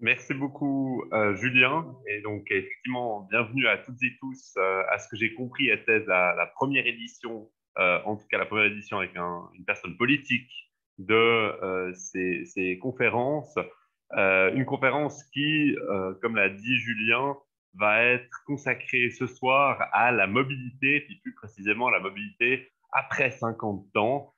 Merci beaucoup, Julien. Et donc, effectivement, bienvenue à toutes et tous à ce que j'ai compris était la première édition, en tout cas la première édition avec une personne politique de ces conférences. Une conférence qui, comme l'a dit Julien, va être consacrée ce soir à la mobilité, puis plus précisément la mobilité après 50 ans,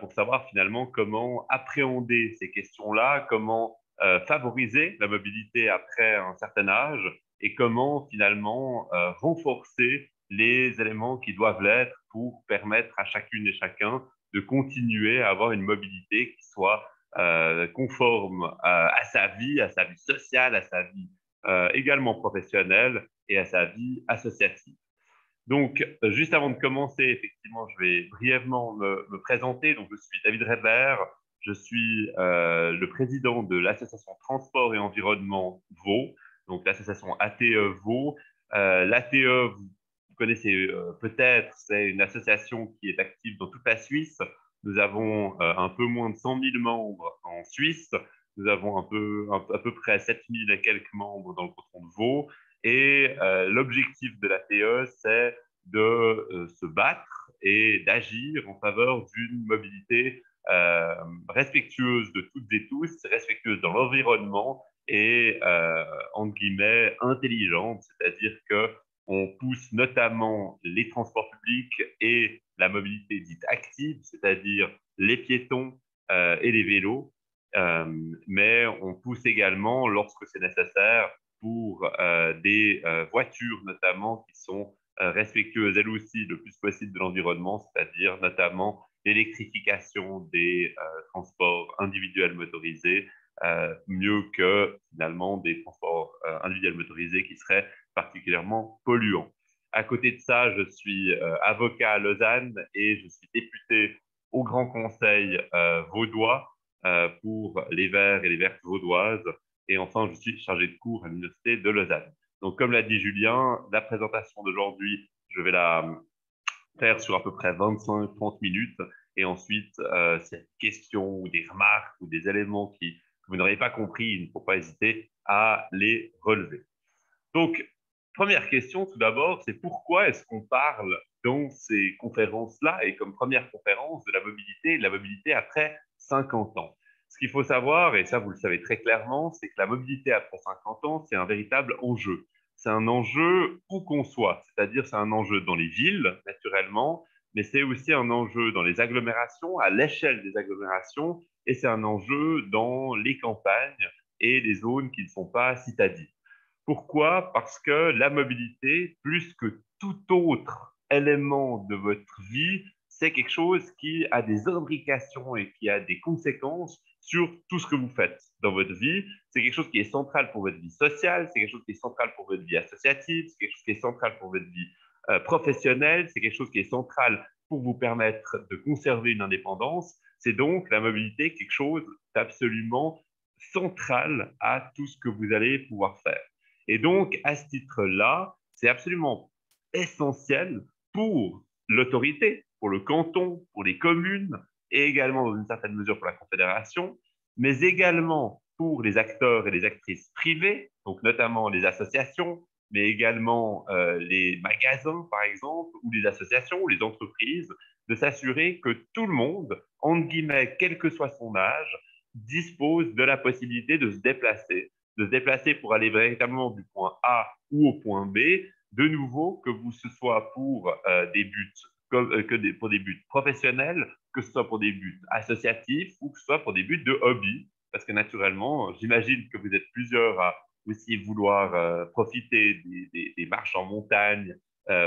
pour savoir finalement comment appréhender ces questions-là, comment favoriser la mobilité après un certain âge et comment finalement renforcer les éléments qui doivent l'être pour permettre à chacune et chacun de continuer à avoir une mobilité qui soit conforme à sa vie sociale, à sa vie également professionnelle et à sa vie associative. Donc, juste avant de commencer, effectivement, je vais brièvement me présenter. Donc, je suis David Redler, je suis le président de l'association Transport et Environnement Vaud, donc l'association ATE Vaud. L'ATE, vous connaissez peut-être, c'est une association qui est active dans toute la Suisse. Nous avons un peu moins de 100 000 membres en Suisse. Nous avons à peu près 7 000 et quelques membres dans le canton de Vaud. Et l'objectif de l'ATE, c'est de se battre et d'agir en faveur d'une mobilité respectueuse de toutes et tous, respectueuse dans l'environnement et, entre guillemets, intelligente, c'est-à-dire que on pousse notamment les transports publics et la mobilité dite active, c'est-à-dire les piétons et les vélos, mais on pousse également, lorsque c'est nécessaire, pour des voitures notamment qui sont respectueuses elles aussi le plus possible de l'environnement, c'est-à-dire notamment l'électrification des transports individuels motorisés, mieux que finalement des transports individuels motorisés qui seraient particulièrement polluants. À côté de ça, je suis avocat à Lausanne et je suis député au Grand Conseil vaudois pour les Verts et les Vertes vaudoises. Et enfin, je suis chargé de cours à l'Université de Lausanne. Donc, comme l'a dit Julien, la présentation d'aujourd'hui, je vais la faire sur à peu près 25-30 minutes. Et ensuite, s'il y a des questions ou des remarques ou des éléments que vous n'aurez pas compris, il ne faut pas hésiter à les relever. Donc, première question tout d'abord, c'est pourquoi est-ce qu'on parle dans ces conférences-là et comme première conférence de la mobilité et de la mobilité après 50 ans? Ce qu'il faut savoir, et ça vous le savez très clairement, c'est que la mobilité après 50 ans, c'est un véritable enjeu. C'est un enjeu où qu'on soit, c'est-à-dire c'est un enjeu dans les villes, naturellement, mais c'est aussi un enjeu dans les agglomérations, à l'échelle des agglomérations, et c'est un enjeu dans les campagnes et les zones qui ne sont pas citadines. Pourquoi? Parce que la mobilité, plus que tout autre élément de votre vie, c'est quelque chose qui a des imbrications et qui a des conséquences sur tout ce que vous faites dans votre vie. C'est quelque chose qui est central pour votre vie sociale, c'est quelque chose qui est central pour votre vie associative, c'est quelque chose qui est central pour votre vie professionnelle, c'est quelque chose qui est central pour vous permettre de conserver une indépendance. C'est donc la mobilité quelque chose d'absolument central à tout ce que vous allez pouvoir faire. Et donc, à ce titre-là, c'est absolument essentiel pour l'autorité, pour le canton, pour les communes, et également dans une certaine mesure pour la Confédération, mais également pour les acteurs et les actrices privés, donc notamment les associations, mais également les magasins, par exemple, ou les associations, ou les entreprises, de s'assurer que tout le monde, entre guillemets, quel que soit son âge, dispose de la possibilité de se déplacer pour aller véritablement du point A ou au point B, de nouveau, que ce soit pour des buts pour des buts professionnels, que ce soit pour des buts associatifs ou que ce soit pour des buts de hobby. Parce que naturellement, j'imagine que vous êtes plusieurs à aussi vouloir profiter des marches en montagne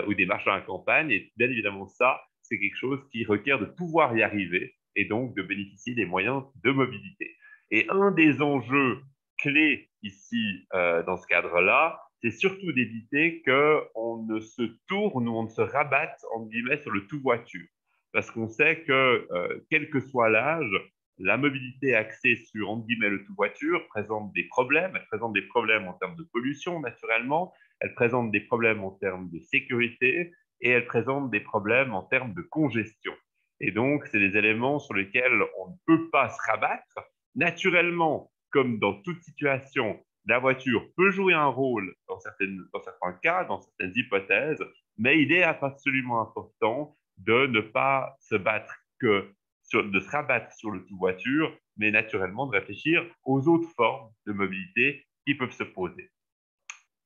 ou des marches dans la campagne. Et bien évidemment, ça, c'est quelque chose qui requiert de pouvoir y arriver et donc de bénéficier des moyens de mobilité. Et un des enjeux clés ici dans ce cadre-là, c'est surtout d'éviter qu'on ne se tourne ou on ne se rabatte, en guillemets, sur le tout voiture. Parce qu'on sait que, quel que soit l'âge, la mobilité axée sur, entre guillemets, le tout voiture présente des problèmes. Elle présente des problèmes en termes de pollution, naturellement. Elle présente des problèmes en termes de sécurité et elle présente des problèmes en termes de congestion. Et donc, c'est des éléments sur lesquels on ne peut pas se rabattre. Naturellement, comme dans toute situation, la voiture peut jouer un rôle dans certains cas, dans certaines hypothèses, mais il est absolument important de ne pas se battre de se rabattre sur le tout voiture, mais naturellement de réfléchir aux autres formes de mobilité qui peuvent se poser.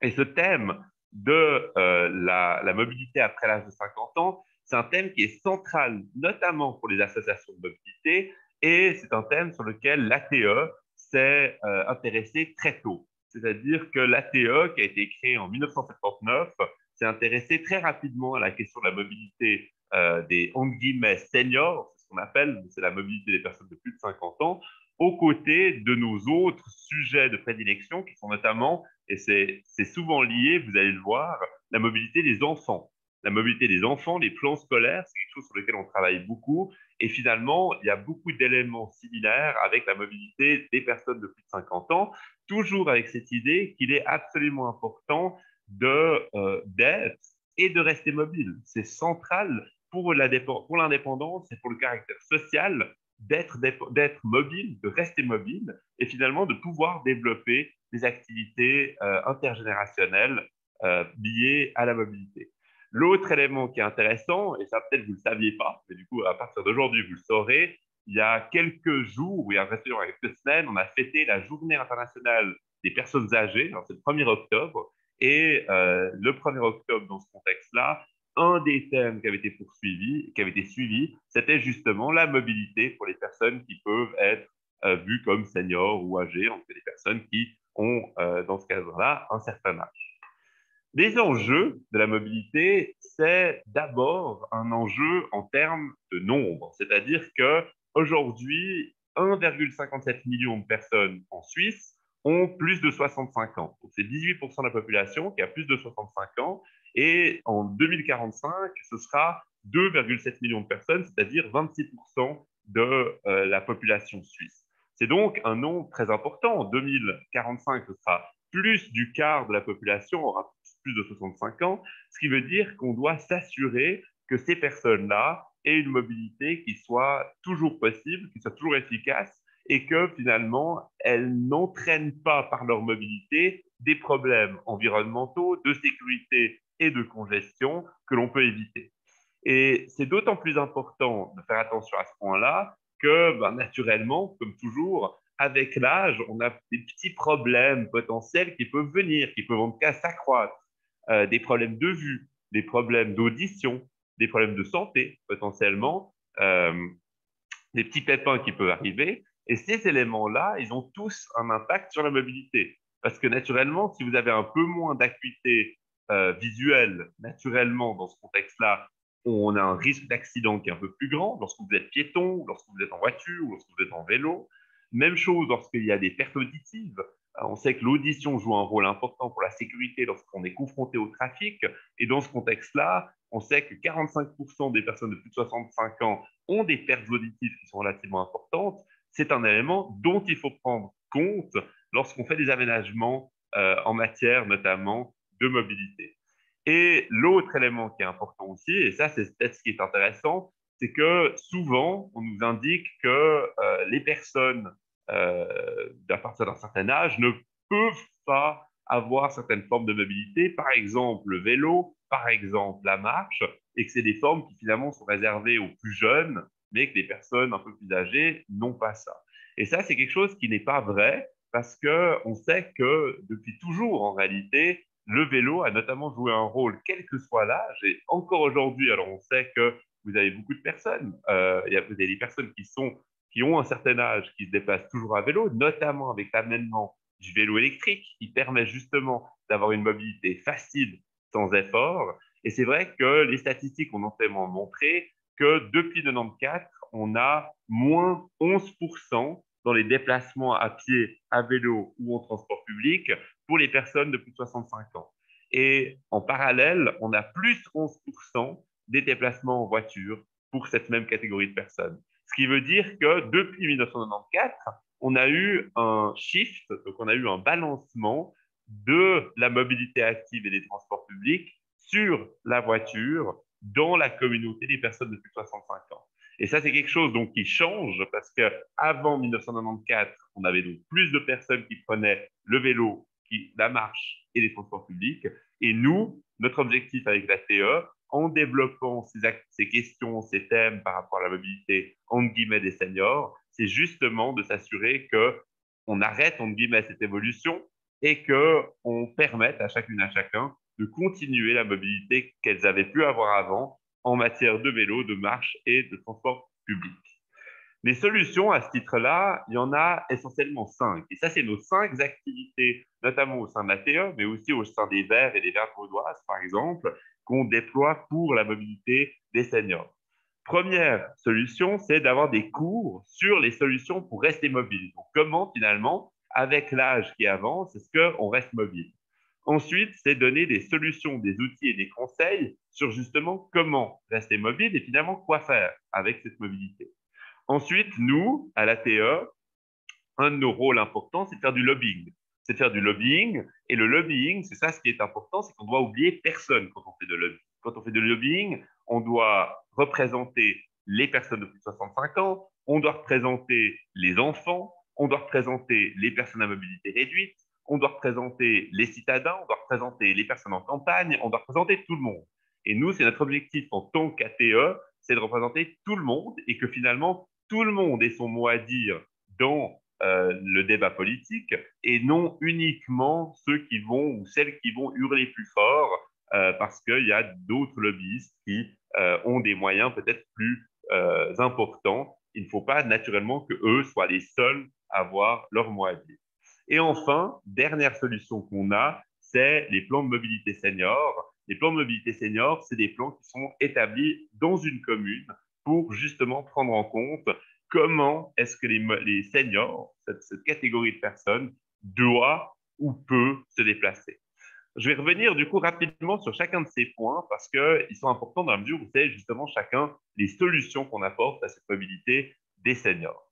Et ce thème de la mobilité après l'âge de 50 ans, c'est un thème qui est central, notamment pour les associations de mobilité, et c'est un thème sur lequel l'ATE s'est intéressé très tôt. C'est-à-dire que l'ATE, qui a été créée en 1979, s'est intéressé très rapidement à la question de la mobilité des, entre guillemets, seniors, c'est ce qu'on appelle, c'est la mobilité des personnes de plus de 50 ans, aux côtés de nos autres sujets de prédilection, qui sont notamment, et c'est souvent lié, vous allez le voir, la mobilité des enfants. La mobilité des enfants, les plans scolaires, c'est quelque chose sur lequel on travaille beaucoup. Et finalement, il y a beaucoup d'éléments similaires avec la mobilité des personnes de plus de 50 ans, toujours avec cette idée qu'il est absolument important d'être et de rester mobile. C'est central pour l'indépendance et pour le caractère social d'être mobile, de rester mobile et finalement de pouvoir développer des activités intergénérationnelles liées à la mobilité. L'autre élément qui est intéressant, et ça peut-être vous ne le saviez pas, mais du coup à partir d'aujourd'hui vous le saurez, il y a quelques jours, il y a quelques semaines, on a fêté la Journée internationale des personnes âgées, c'est le 1er octobre, et le 1er octobre dans ce contexte-là, un des thèmes qui avait été poursuivi, qui avait été suivi, c'était justement la mobilité pour les personnes qui peuvent être vues comme seniors ou âgées, en fait des personnes qui ont, dans ce cadre-là, un certain âge. Les enjeux de la mobilité, c'est d'abord un enjeu en termes de nombre, c'est-à-dire que aujourd'hui, 1,57 million de personnes en Suisse ont plus de 65 ans. C'est 18% de la population qui a plus de 65 ans et en 2045, ce sera 2,7 millions de personnes, c'est-à-dire 26% de la population suisse. C'est donc un nombre très important. En 2045, ce sera plus du quart de la population aura plus de 65 ans, ce qui veut dire qu'on doit s'assurer que ces personnes-là aient une mobilité qui soit toujours possible, qui soit toujours efficace et que finalement, elles n'entraînent pas par leur mobilité des problèmes environnementaux, de sécurité et de congestion que l'on peut éviter. Et c'est d'autant plus important de faire attention à ce point-là que, naturellement, comme toujours, avec l'âge, on a des petits problèmes potentiels qui peuvent venir, qui peuvent en tout cas s'accroître. Des problèmes de vue, des problèmes d'audition, des problèmes de santé potentiellement, des petits pépins qui peuvent arriver. Et ces éléments-là, ils ont tous un impact sur la mobilité. Parce que naturellement, si vous avez un peu moins d'acuité visuelle, naturellement, dans ce contexte-là, on a un risque d'accident qui est un peu plus grand lorsque vous êtes piéton, lorsque vous êtes en voiture, lorsque vous êtes en vélo. Même chose lorsqu'il y a des pertes auditives. On sait que l'audition joue un rôle important pour la sécurité lorsqu'on est confronté au trafic. Et dans ce contexte-là, on sait que 45% des personnes de plus de 65 ans ont des pertes auditives qui sont relativement importantes. C'est un élément dont il faut prendre compte lorsqu'on fait des aménagements en matière notamment de mobilité. Et l'autre élément qui est important aussi, et ça c'est peut-être ce qui est intéressant, c'est que souvent on nous indique que les personnes à partir d'un certain âge ne peuvent pas avoir certaines formes de mobilité, par exemple le vélo, par exemple la marche, et que c'est des formes qui finalement sont réservées aux plus jeunes, mais que les personnes un peu plus âgées n'ont pas ça. Et ça, c'est quelque chose qui n'est pas vrai, parce qu'on sait que depuis toujours, en réalité, le vélo a notamment joué un rôle, quel que soit l'âge, et encore aujourd'hui, alors on sait que vous avez beaucoup de personnes, vous avez des personnes qui ont un certain âge, qui se déplacent toujours à vélo, notamment avec l'avènement du vélo électrique, qui permet justement d'avoir une mobilité facile, sans effort. Et c'est vrai que les statistiques ont notamment montré que depuis 94, on a moins 11% dans les déplacements à pied, à vélo ou en transport public pour les personnes de plus de 65 ans. Et en parallèle, on a plus 11% des déplacements en voiture pour cette même catégorie de personnes. Ce qui veut dire que depuis 1994, on a eu un shift, donc on a eu un balancement de la mobilité active et des transports publics sur la voiture dans la communauté des personnes de plus de 65 ans. Et ça, c'est quelque chose donc qui change parce qu'avant 1994, on avait donc plus de personnes qui prenaient le vélo la marche et les transports publics. Et nous, notre objectif avec la TE, en développant ces questions, ces thèmes par rapport à la mobilité, entre guillemets, des seniors, c'est justement de s'assurer qu'on arrête, entre guillemets, cette évolution et qu'on permette à chacune, à chacun de continuer la mobilité qu'elles avaient pu avoir avant en matière de vélo, de marche et de transport public. Les solutions à ce titre-là, il y en a essentiellement 5. Et ça, c'est nos 5 activités, notamment au sein de la TE, mais aussi au sein des Verts et des Verts vaudoises, par exemple, qu'on déploie pour la mobilité des seniors. Première solution, c'est d'avoir des cours sur les solutions pour rester mobile. Donc, comment, finalement, avec l'âge qui avance, est-ce qu'on reste mobile? Ensuite, c'est donner des solutions, des outils et des conseils sur justement comment rester mobile et finalement quoi faire avec cette mobilité. Ensuite, nous, à la TE, un de nos rôles importants, c'est de faire du lobbying. C'est de faire du lobbying. Et le lobbying, c'est ça ce qui est important, c'est qu'on doit oublier personne quand on fait de lobbying. Quand on fait de lobbying, on doit représenter les personnes de plus de 65 ans, on doit représenter les enfants, on doit représenter les personnes à mobilité réduite, on doit représenter les citadins, on doit représenter les personnes en campagne, on doit représenter tout le monde. Et nous, c'est notre objectif en tant qu'ATE, c'est de représenter tout le monde et que finalement, tout le monde ait son mot à dire dans le débat politique et non uniquement ceux qui vont ou celles qui vont hurler plus fort parce qu'il y a d'autres lobbyistes qui ont des moyens peut-être plus importants. Il ne faut pas naturellement que eux soient les seuls à avoir leur mot à dire. Et enfin, dernière solution qu'on a, c'est les plans de mobilité senior. Les plans de mobilité senior, c'est des plans qui sont établis dans une commune pour justement prendre en compte comment est-ce que les seniors, cette catégorie de personnes, doit ou peut se déplacer. Je vais revenir du coup rapidement sur chacun de ces points parce qu'ils sont importants dans la mesure où c'est justement chacun les solutions qu'on apporte à cette mobilité des seniors.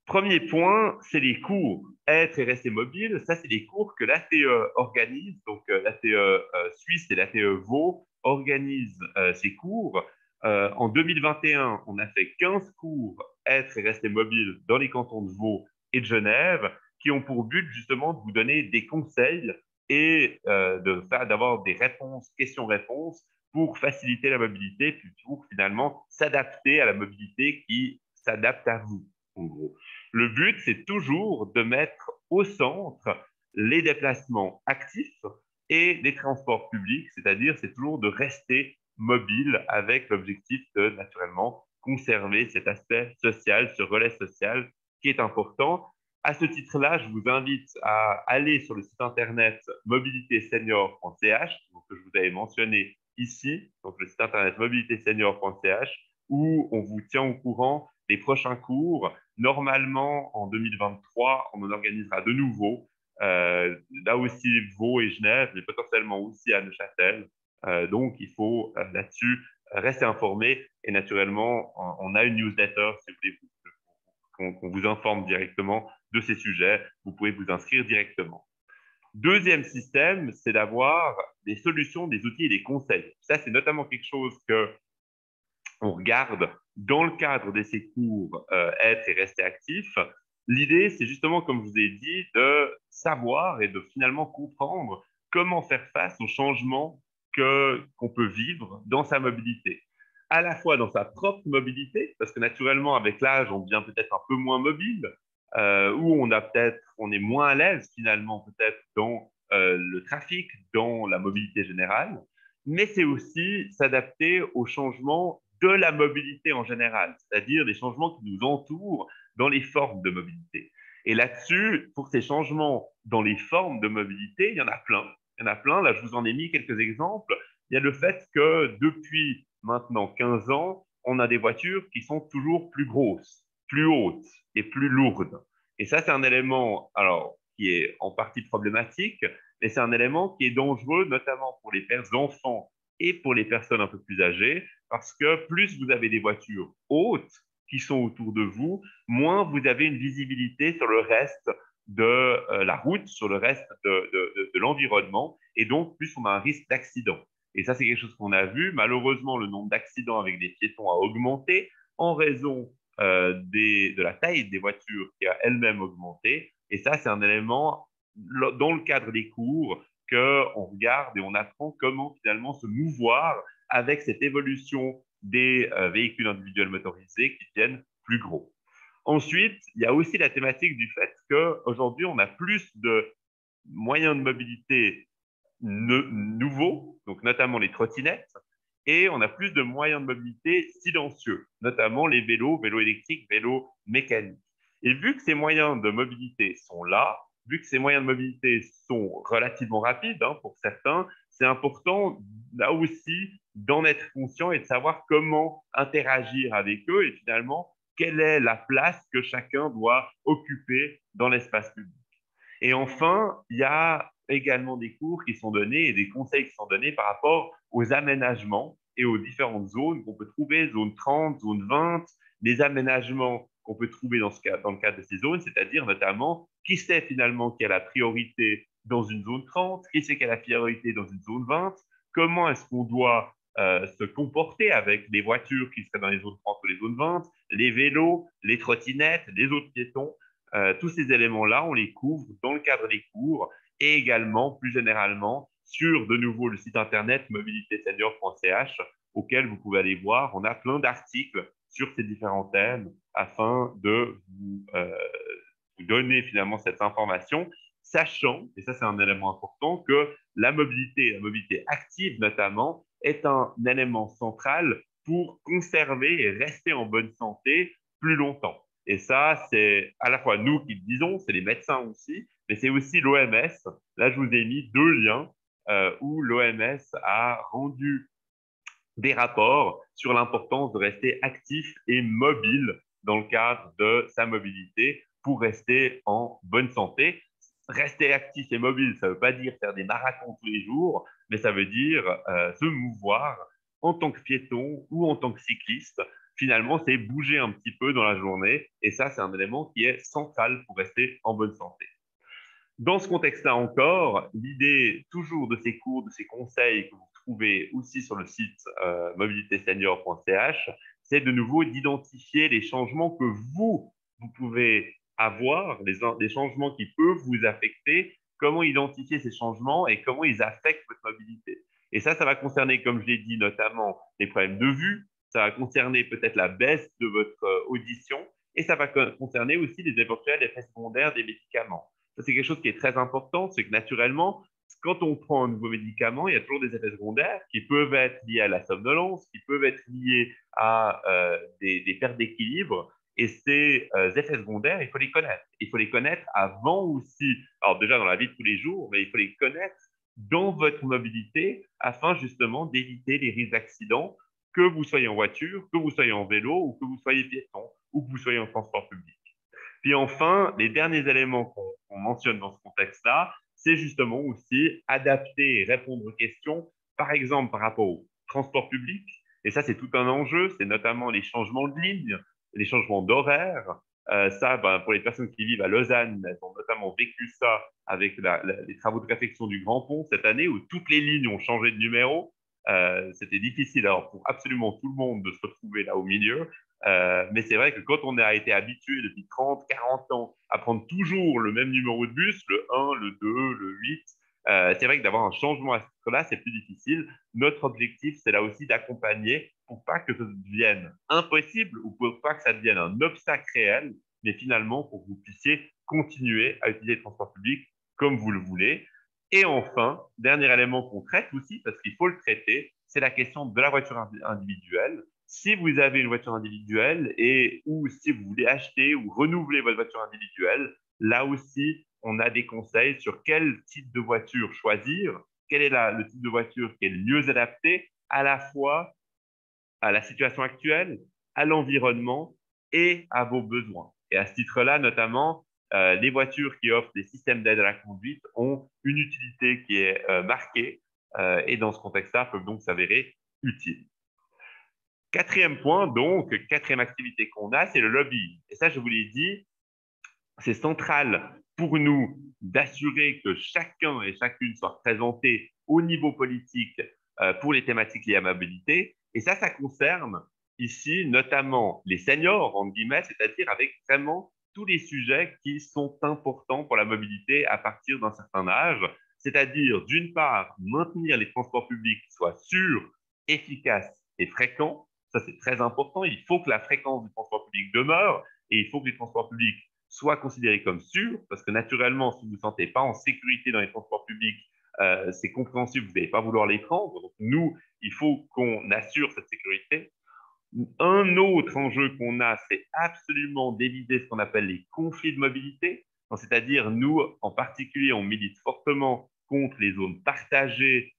Premier point, c'est les cours. Être et rester mobile, ça, c'est les cours que l'ATE organise. Donc, l'ATE suisse et l'ATE Vaud organisent ces cours. En 2021, on a fait 15 cours être et rester mobile dans les cantons de Vaud et de Genève qui ont pour but justement de vous donner des conseils et d'avoir des réponses, questions-réponses pour faciliter la mobilité, puis pour finalement s'adapter à la mobilité qui s'adapte à vous, en gros. Le but, c'est toujours de mettre au centre les déplacements actifs et les transports publics, c'est-à-dire c'est toujours de rester mobile avec l'objectif de naturellement conserver cet aspect social, ce relais social qui est important. À ce titre-là, je vous invite à aller sur le site internet mobilitésenior.ch, que je vous avais mentionné ici, donc le site internet mobilitésenior.ch, où on vous tient au courant des prochains cours. Normalement, en 2023, on en organisera de nouveau. Là aussi, Vaud et Genève, mais potentiellement aussi à Neuchâtel. Donc, il faut là-dessus rester informé. Et naturellement, on a une newsletter, si vous voulez, qu'on vous informe directement de ces sujets. Vous pouvez vous inscrire directement. Deuxième système, c'est d'avoir des solutions, des outils et des conseils. Ça, c'est notamment quelque chose que on regarde dans le cadre de ces cours être et rester actif. L'idée, c'est justement, comme je vous ai dit, de savoir et de finalement comprendre comment faire face aux changements qu'on peut vivre dans sa mobilité. À la fois dans sa propre mobilité, parce que naturellement, avec l'âge, on devient peut-être un peu moins mobile, ou on est moins à l'aise finalement peut-être dans le trafic, dans la mobilité générale, mais c'est aussi s'adapter aux changements de la mobilité en général, c'est-à-dire les changements qui nous entourent dans les formes de mobilité. Et là-dessus, pour ces changements dans les formes de mobilité, il y en a plein. Il y en a plein. Là, je vous en ai mis quelques exemples. Il y a le fait que depuis maintenant 15 ans, on a des voitures qui sont toujours plus grosses, plus hautes et plus lourdes. Et ça, c'est un élément alors, qui est en partie problématique, mais c'est un élément qui est dangereux, notamment pour les enfants et pour les personnes un peu plus âgées, parce que plus vous avez des voitures hautes qui sont autour de vous, moins vous avez une visibilité sur le reste de la route, sur le reste de l'environnement, et donc plus on a un risque d'accident. Et ça, c'est quelque chose qu'on a vu. Malheureusement, le nombre d'accidents avec des piétons a augmenté en raison de la taille des voitures qui a elle-même augmenté. Et ça, c'est un élément dans le cadre des cours qu'on regarde et on apprend comment finalement se mouvoir avec cette évolution des véhicules individuels motorisés qui deviennent plus gros. Ensuite, il y a aussi la thématique du fait qu'aujourd'hui, on a plus de moyens de mobilité nouveaux, donc notamment les trottinettes, et on a plus de moyens de mobilité silencieux, notamment les vélos, vélos électriques, vélos mécaniques. Et vu que ces moyens de mobilité sont là, vu que ces moyens de mobilité sont relativement rapides pour certains, c'est important là aussi d'en être conscient et de savoir comment interagir avec eux et finalement quelle est la place que chacun doit occuper dans l'espace public. Et enfin, il y a également des cours qui sont donnés et des conseils qui sont donnés par rapport aux aménagements et aux différentes zones qu'on peut trouver, zone 30, zone 20, les aménagements qu'on peut trouver dans le cadre de ces zones, c'est-à-dire notamment qui sait finalement qui a la priorité dans une zone 30, qui sait qui a la priorité dans une zone 20, comment est-ce qu'on doit se comporter avec les voitures qui seraient dans les zones 30 ou les zones 20, les vélos, les trottinettes, les autres piétons. Tous ces éléments-là, on les couvre dans le cadre des cours et également, plus généralement, sur de nouveau le site internet mobilitésenior.ch auquel vous pouvez aller voir. On a plein d'articles sur ces différents thèmes afin de vous donner finalement cette information, sachant, et ça c'est un élément important, que la mobilité active notamment, est un élément central pour conserver et rester en bonne santé plus longtemps. Et ça, c'est à la fois nous qui le disons, c'est les médecins aussi, mais c'est aussi l'OMS. Là, je vous ai mis deux liens où l'OMS a rendu des rapports sur l'importance de rester actif et mobile dans le cadre de sa mobilité pour rester en bonne santé. Rester actif et mobile, ça ne veut pas dire faire des marathons tous les jours, mais ça veut dire se mouvoir en tant que piéton ou en tant que cycliste. Finalement, c'est bouger un petit peu dans la journée et ça, c'est un élément qui est central pour rester en bonne santé. Dans ce contexte-là encore, l'idée toujours de ces cours, de ces conseils que vous trouvez aussi sur le site mobilitésenior.ch, c'est de nouveau d'identifier les changements que vous pouvez avoir, les changements qui peuvent vous affecter, comment identifier ces changements et comment ils affectent votre mobilité. Et ça va concerner, comme je l'ai dit, notamment les problèmes de vue, ça va concerner peut-être la baisse de votre audition et ça va concerner aussi les éventuels effets secondaires des médicaments. Ça, c'est quelque chose qui est très important, c'est que naturellement, quand on prend un nouveau médicament, il y a toujours des effets secondaires qui peuvent être liés à la somnolence, qui peuvent être liés à des pertes d'équilibre. Et ces effets secondaires, il faut les connaître. Il faut les connaître avant aussi, alors déjà dans la vie de tous les jours, mais il faut les connaître dans votre mobilité afin justement d'éviter les risques d'accidents, que vous soyez en voiture, que vous soyez en vélo ou que vous soyez piéton ou que vous soyez en transport public. Puis enfin, les derniers éléments qu'on mentionne dans ce contexte-là, c'est justement aussi adapter et répondre aux questions, par exemple par rapport au transport public. Et ça, c'est tout un enjeu, c'est notamment les changements de ligne, les changements d'horaire. Ça, pour les personnes qui vivent à Lausanne, elles ont notamment vécu ça avec les travaux de réfection du Grand Pont cette année où toutes les lignes ont changé de numéro. C'était difficile alors pour absolument tout le monde de se retrouver là au milieu. Mais c'est vrai que quand on a été habitué depuis 30, 40 ans à prendre toujours le même numéro de bus, le 1, le 2, le 8, c'est vrai que d'avoir un changement à ce titre-là, c'est plus difficile. Notre objectif, c'est là aussi d'accompagner pour pas que ça devienne impossible ou pour pas que ça devienne un obstacle réel, mais finalement pour que vous puissiez continuer à utiliser le transport public comme vous le voulez. Et enfin, dernier élément qu'on traite aussi, parce qu'il faut le traiter, c'est la question de la voiture individuelle. Si vous avez une voiture individuelle et ou si vous voulez acheter ou renouveler votre voiture individuelle, là aussi, on a des conseils sur quel type de voiture choisir, quel est le type de voiture qui est le mieux adapté à la fois à la situation actuelle, à l'environnement et à vos besoins. Et à ce titre-là, notamment, les voitures qui offrent des systèmes d'aide à la conduite ont une utilité qui est marquée et dans ce contexte-là peuvent donc s'avérer utiles. Quatrième point, donc, quatrième activité qu'on a, c'est le lobbying. Et ça, je vous l'ai dit, c'est central pour nous d'assurer que chacun et chacune soit représenté au niveau politique pour les thématiques liées à la mobilité. Et ça concerne ici notamment les seniors, entre guillemets, c'est-à-dire avec vraiment tous les sujets qui sont importants pour la mobilité à partir d'un certain âge, c'est-à-dire d'une part maintenir les transports publics qui soient sûrs, efficaces et fréquents. Ça, c'est très important. Il faut que la fréquence du transport public demeure et il faut que les transports publics soient considérés comme sûrs, parce que naturellement, si vous ne vous sentez pas en sécurité dans les transports publics, c'est compréhensible, vous n'allez pas vouloir les prendre. Donc, nous, il faut qu'on assure cette sécurité. Un autre enjeu qu'on a, c'est absolument d'éviter ce qu'on appelle les conflits de mobilité. C'est-à-dire, nous, en particulier, on milite fortement contre les zones partagées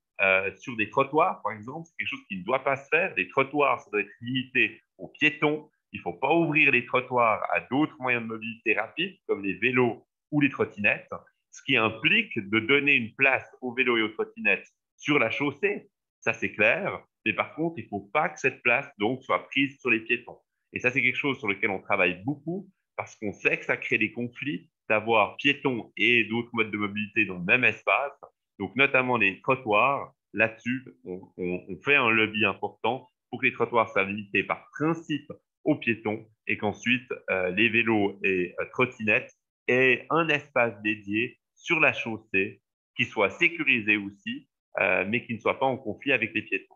sur des trottoirs, par exemple. C'est quelque chose qui ne doit pas se faire. Les trottoirs, ça doit être limité aux piétons. Il ne faut pas ouvrir les trottoirs à d'autres moyens de mobilité rapides, comme les vélos ou les trottinettes, ce qui implique de donner une place aux vélos et aux trottinettes sur la chaussée. Ça, c'est clair. Mais par contre, il ne faut pas que cette place donc soit prise sur les piétons. Et ça, c'est quelque chose sur lequel on travaille beaucoup parce qu'on sait que ça crée des conflits d'avoir piétons et d'autres modes de mobilité dans le même espace. Donc, notamment les trottoirs. Là-dessus, on fait un lobby important pour que les trottoirs soient limités par principe aux piétons et qu'ensuite les vélos et trottinettes aient un espace dédié sur la chaussée qui soit sécurisé aussi, mais qui ne soit pas en conflit avec les piétons.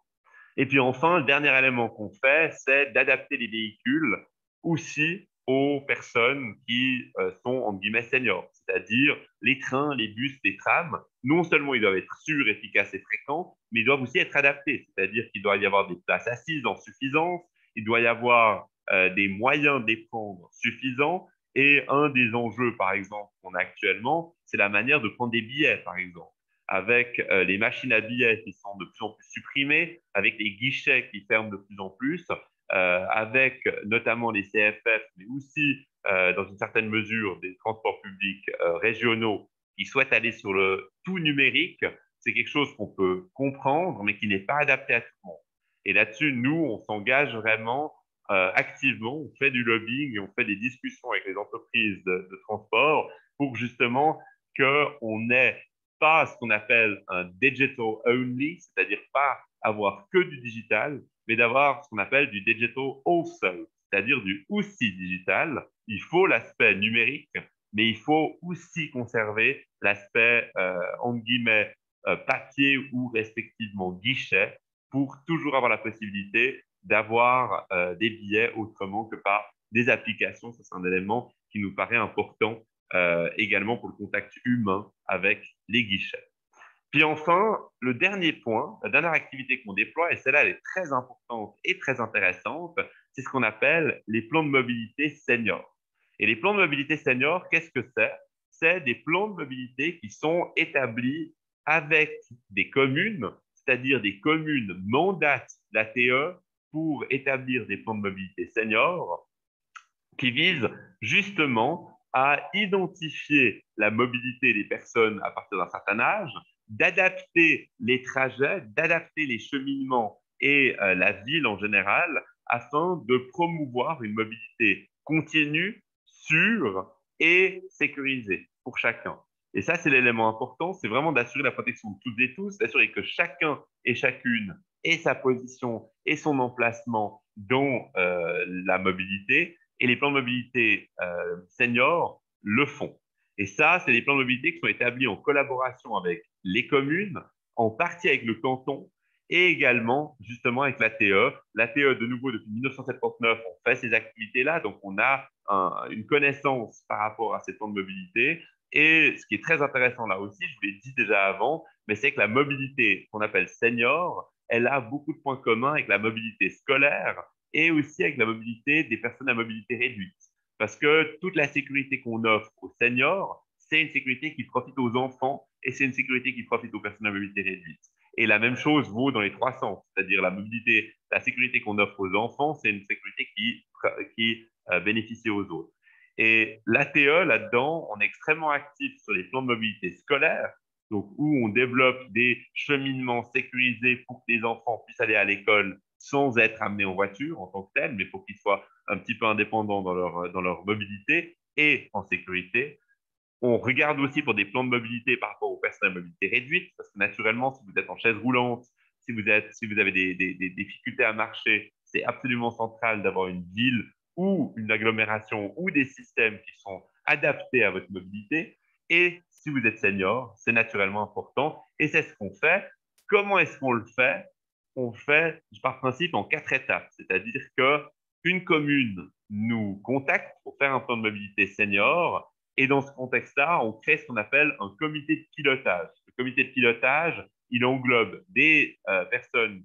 Et puis enfin, le dernier élément qu'on fait, c'est d'adapter les véhicules aussi aux personnes qui sont, entre guillemets, seniors, c'est-à-dire les trains, les bus, les trams. Non seulement ils doivent être sûrs, efficaces et fréquents, mais ils doivent aussi être adaptés, c'est-à-dire qu'il doit y avoir des places assises en suffisance, il doit y avoir des moyens de les prendre suffisants. Et un des enjeux, par exemple, qu'on a actuellement, c'est la manière de prendre des billets, par exemple avec les machines à billets qui sont de plus en plus supprimées, avec les guichets qui ferment de plus en plus, avec notamment les CFF, mais aussi, dans une certaine mesure, des transports publics régionaux qui souhaitent aller sur le tout numérique, c'est quelque chose qu'on peut comprendre, mais qui n'est pas adapté à tout le monde. Et là-dessus, nous, on s'engage vraiment activement, on fait du lobbying et on fait des discussions avec les entreprises de transport pour justement qu'on ait pas ce qu'on appelle un digital only, c'est-à-dire pas avoir que du digital, mais d'avoir ce qu'on appelle du digital also, c'est-à-dire du aussi digital. Il faut l'aspect numérique, mais il faut aussi conserver l'aspect, entre guillemets, papier ou respectivement guichet pour toujours avoir la possibilité d'avoir des billets autrement que par des applications. Ça, c'est un élément qui nous paraît important également pour le contact humain avec les guichets. Puis enfin, le dernier point, la dernière activité qu'on déploie, et celle-là, elle est très importante et très intéressante, c'est ce qu'on appelle les plans de mobilité seniors. Et les plans de mobilité seniors, qu'est-ce que c'est? C'est des plans de mobilité qui sont établis avec des communes, c'est-à-dire des communes mandatent l'ATE pour établir des plans de mobilité seniors qui vise justement à identifier la mobilité des personnes à partir d'un certain âge, d'adapter les trajets, d'adapter les cheminements et la ville en général afin de promouvoir une mobilité continue, sûre et sécurisée pour chacun. Et ça, c'est l'élément important, c'est vraiment d'assurer la protection de toutes et tous, d'assurer que chacun et chacune ait sa position et son emplacement dans la mobilité et les plans de mobilité seniors le font. Et ça, c'est des plans de mobilité qui sont établis en collaboration avec les communes, en partie avec le canton et également justement avec l'ATE. L'ATE, de nouveau, depuis 1979, on fait ces activités-là, donc on a une connaissance par rapport à ces plans de mobilité. Et ce qui est très intéressant là aussi, je vous l'ai dit déjà avant, mais c'est que la mobilité qu'on appelle senior, elle a beaucoup de points communs avec la mobilité scolaire et aussi avec la mobilité des personnes à mobilité réduite. Parce que toute la sécurité qu'on offre aux seniors, c'est une sécurité qui profite aux enfants et c'est une sécurité qui profite aux personnes à mobilité réduite. Et la même chose vaut dans les trois sens, c'est-à-dire la mobilité, la sécurité qu'on offre aux enfants, c'est une sécurité qui bénéficie aux autres. Et l'ATE, là-dedans, on est extrêmement actif sur les plans de mobilité scolaire, donc où on développe des cheminements sécurisés pour que les enfants puissent aller à l'école sans être amenés en voiture en tant que tel, mais pour qu'ils soient un petit peu indépendants dans leur mobilité et en sécurité. On regarde aussi pour des plans de mobilité par rapport aux personnes à mobilité réduite, parce que naturellement, si vous êtes en chaise roulante, si vous avez des difficultés à marcher, c'est absolument central d'avoir une ville ou une agglomération ou des systèmes qui sont adaptés à votre mobilité. Et si vous êtes senior, c'est naturellement important et c'est ce qu'on fait. Comment est-ce qu'on le fait? On le fait par principe en 4 étapes, c'est-à-dire qu'une commune nous contacte pour faire un plan de mobilité senior et dans ce contexte-là, on crée ce qu'on appelle un comité de pilotage. Le comité de pilotage, il englobe des personnes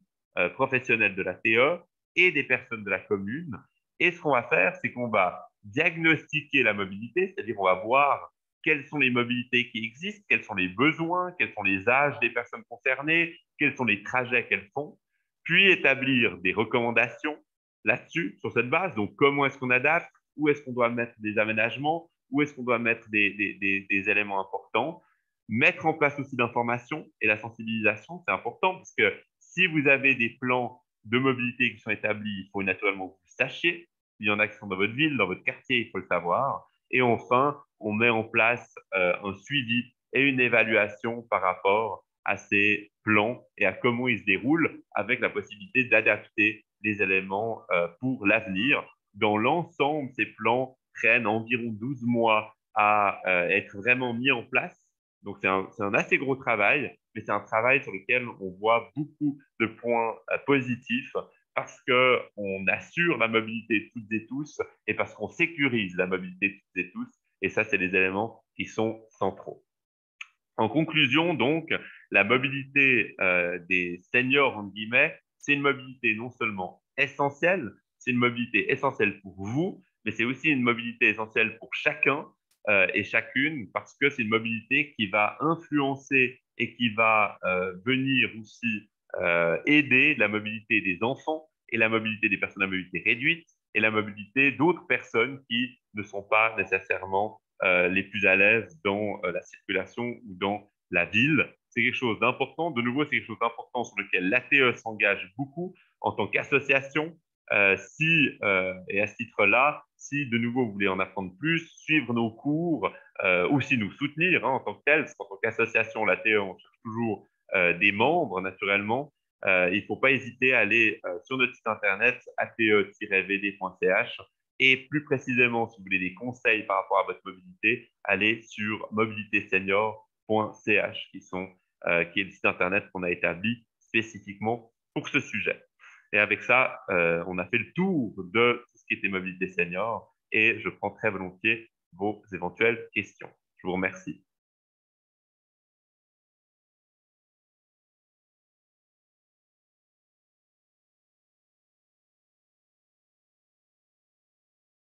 professionnelles de la TE et des personnes de la commune. Et ce qu'on va faire, c'est qu'on va diagnostiquer la mobilité, c'est-à-dire on va voir quelles sont les mobilités qui existent, quels sont les besoins, quels sont les âges des personnes concernées, quels sont les trajets qu'elles font, puis établir des recommandations là-dessus, sur cette base. Donc, comment est-ce qu'on adapte, où est-ce qu'on doit mettre des aménagements, où est-ce qu'on doit mettre des éléments importants, mettre en place aussi l'information et la sensibilisation, c'est important parce que si vous avez des plans de mobilité qui sont établis, il faut naturellement que vous le sachiez. Il y en a qui sont dans votre ville, dans votre quartier, il faut le savoir. Et enfin, on met en place un suivi et une évaluation par rapport à ces plans et à comment ils se déroulent, avec la possibilité d'adapter les éléments pour l'avenir. Dans l'ensemble, ces plans prennent environ 12 mois à être vraiment mis en place. Donc, c'est un assez gros travail, mais c'est un travail sur lequel on voit beaucoup de points positifs parce qu'on assure la mobilité de toutes et tous et parce qu'on sécurise la mobilité de toutes et tous. Et ça, c'est des éléments qui sont centraux. En conclusion, donc, la mobilité des seniors, entre guillemets, c'est une mobilité non seulement essentielle, c'est une mobilité essentielle pour vous, mais c'est aussi une mobilité essentielle pour chacun et chacune, parce que c'est une mobilité qui va influencer et qui va venir aussi aider la mobilité des enfants et la mobilité des personnes à mobilité réduite et la mobilité d'autres personnes qui ne sont pas nécessairement les plus à l'aise dans la circulation ou dans la ville. C'est quelque chose d'important. De nouveau, c'est quelque chose d'important sur lequel l'ATE s'engage beaucoup en tant qu'association. Et à ce titre-là, si de nouveau vous voulez en apprendre plus, suivre nos cours ou si nous soutenir en tant que tel, parce qu'en tant qu'association, l'ATE, on cherche toujours des membres naturellement. Il ne faut pas hésiter à aller sur notre site internet ate-vd.ch et plus précisément, si vous voulez des conseils par rapport à votre mobilité, allez sur mobilitésenior.ch qui est le site internet qu'on a établi spécifiquement pour ce sujet. Et avec ça, on a fait le tour de tout ce qui était mobilité senior et je prends très volontiers vos éventuelles questions. Je vous remercie.